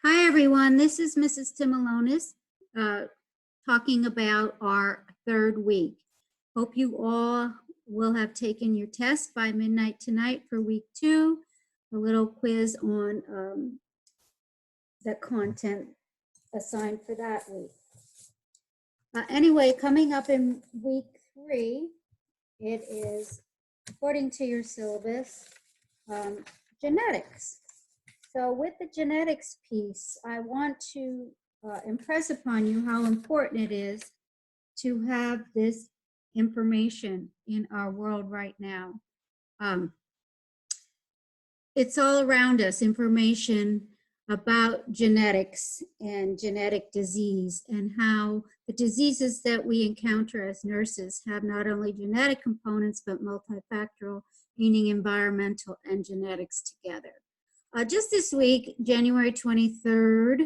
Hi, everyone. This is Mrs. Timalonis talking about our third week. Hope you all will have taken your test by midnight tonight for week 2, a little quiz on the content assigned for that week. Anyway, coming up in week 3, it is, according to your syllabus, genetics. So with the genetics piece, I want to impress upon you how important it is to have this information in our world right now. It's all around us, information about genetics and genetic disease, and how the diseases that we encounter as nurses have not only genetic components, but multifactorial, meaning environmental and genetics together. Just this week, January 23rd,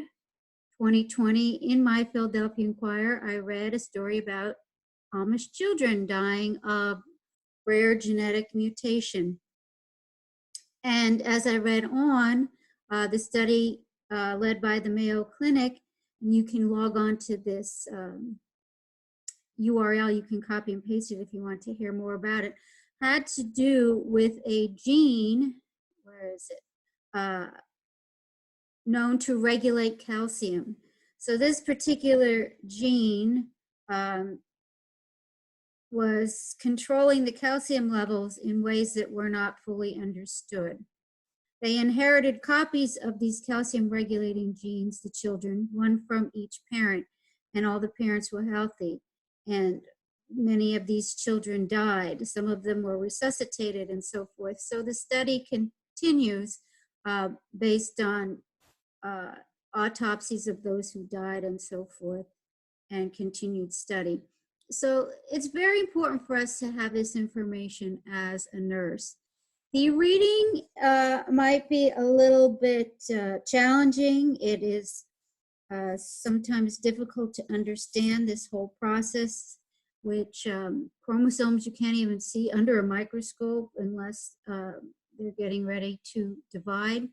2020, in my Philadelphia Inquirer, I read a story about Amish children dying of rare genetic mutation. And as I read on, the study led by the Mayo Clinic, and you can log on to this URL, you can copy and paste it if you want to hear more about it, had to do with a gene, where is it? Known to regulate calcium. So this particular gene was controlling the calcium levels in ways that were not fully understood. They inherited copies of these calcium regulating genes, the children, one from each parent, and all the parents were healthy. And many of these children died. Some of them were resuscitated and so forth. So the study continues based on autopsies of those who died and so forth, and continued study. So it's very important for us to have this information as a nurse. The reading might be a little bit challenging. It is sometimes difficult to understand this whole process, which chromosomes you can't even see under a microscope unless they're getting ready to divide,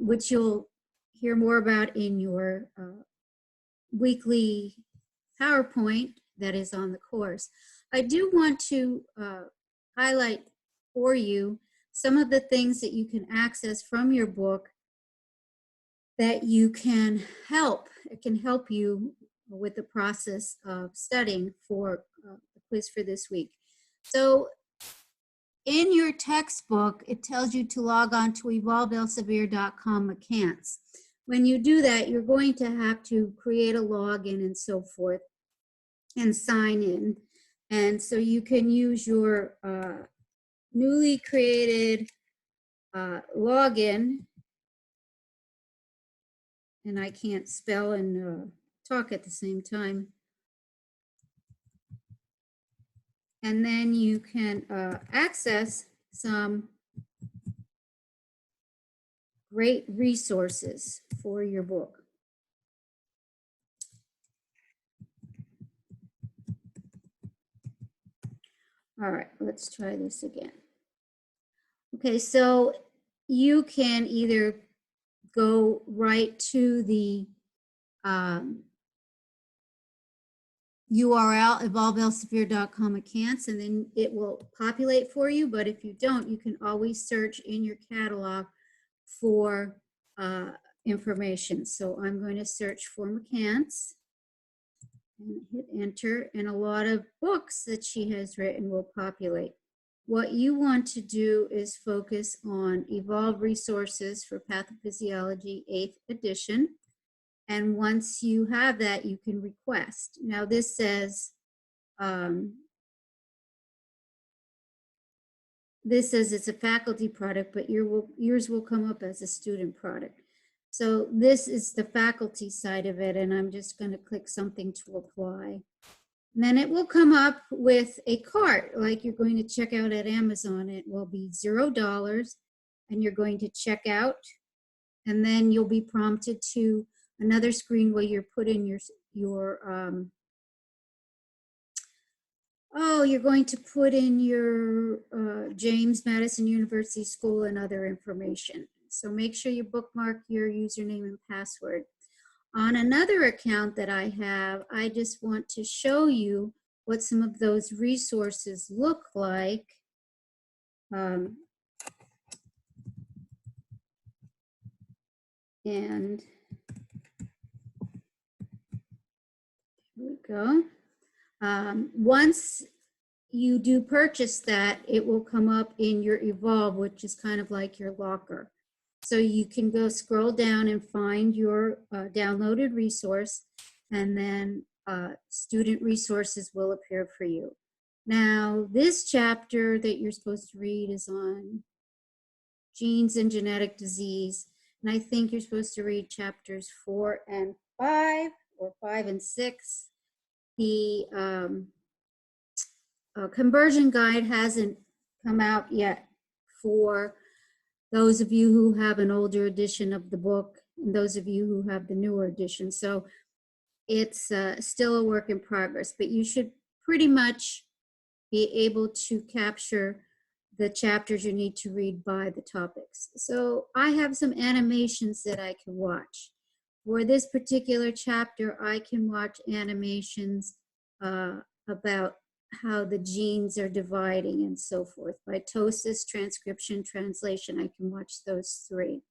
which you'll hear more about in your weekly PowerPoint that is on the course. I do want to highlight for you some of the things that you can access from your book that you can help. It can help you with the process of studying for the quiz for this week. So in your textbook, it tells you to log on to evolveelsevier.com/McCants. When you do that, you're going to have to create a login and so forth and sign in. And so you can use your newly created login. And I can't spell and talk at the same time. And then you can access some great resources for your book. All right, let's try this again. Okay, so you can either go right to the URL, evolveelsevier.com/McCants, and then it will populate for you. But if you don't, you can always search in your catalog for information. So I'm going to search for McCants and hit enter, and a lot of books that she has written will populate. What you want to do is focus on Evolve Resources for Pathophysiology 8th edition. And once you have that, you can request. Now this says, it's a faculty product, but yours will come up as a student product. So this is the faculty side of it, and I'm just going to click something to apply. And then it will come up with a cart, like you're going to check out at Amazon. It will be $0, and you're going to check out, and then you'll be prompted to another screen where you put in you're going to put in your James Madison University School and other information. So make sure you bookmark your username and password. On another account that I have, I just want to show you what some of those resources look like. And here we go. Once you do purchase that, it will come up in your Evolve, which is kind of like your locker. So you can go scroll down and find your downloaded resource, and then student resources will appear for you. Now, this chapter that you're supposed to read is on genes and genetic disease. And I think you're supposed to read chapters 4 and 5, or 5 and 6. The conversion guide hasn't come out yet for those of you who have an older edition of the book and those of you who have the newer edition. So it's still a work in progress, but you should pretty much be able to capture the chapters you need to read by the topics. So I have some animations that I can watch. For this particular chapter, I can watch animations about how the genes are dividing and so forth. Mitosis, transcription, translation, I can watch those 3.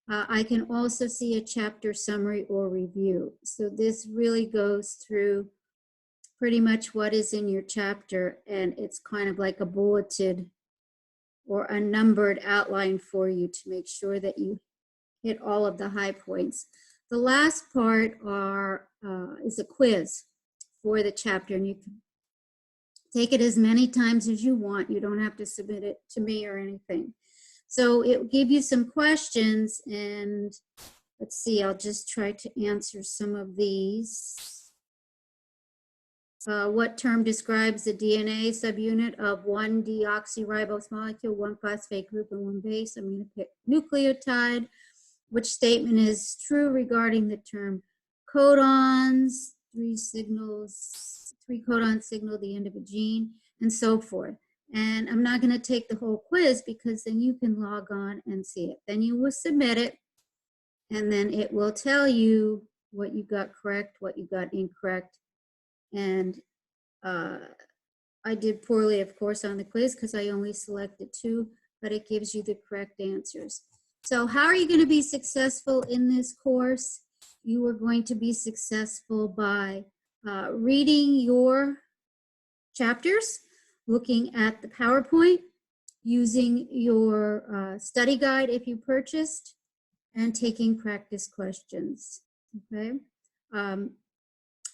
I can also see a chapter summary or review. So this really goes through pretty much what is in your chapter, and it's kind of like a bulleted or a numbered outline for you to make sure that you hit all of the high points. The last part is a quiz for the chapter, and you can take it as many times as you want. You don't have to submit it to me or anything. So it will give you some questions, and let's see, I'll just try to answer some of these. What term describes the DNA subunit of one deoxyribose molecule, one phosphate group, and one base? I'm going to pick nucleotide. Which statement is true regarding the term codons? 3 codons signal the end of a gene, and so forth. And I'm not going to take the whole quiz because then you can log on and see it. Then you will submit it, and then it will tell you what you got correct, what you got incorrect. And I did poorly, of course, on the quiz because I only selected 2, but it gives you the correct answers. So how are you going to be successful in this course? You are going to be successful by reading your chapters, looking at the PowerPoint, using your study guide if you purchased, and taking practice questions, okay?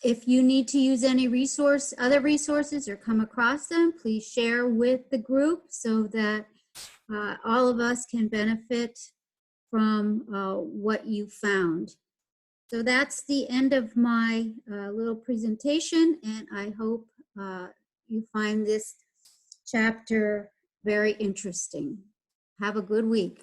If you need to use any other resources or come across them, please share with the group so that all of us can benefit from what you found. So that's the end of my little presentation, and I hope you find this chapter very interesting. Have a good week.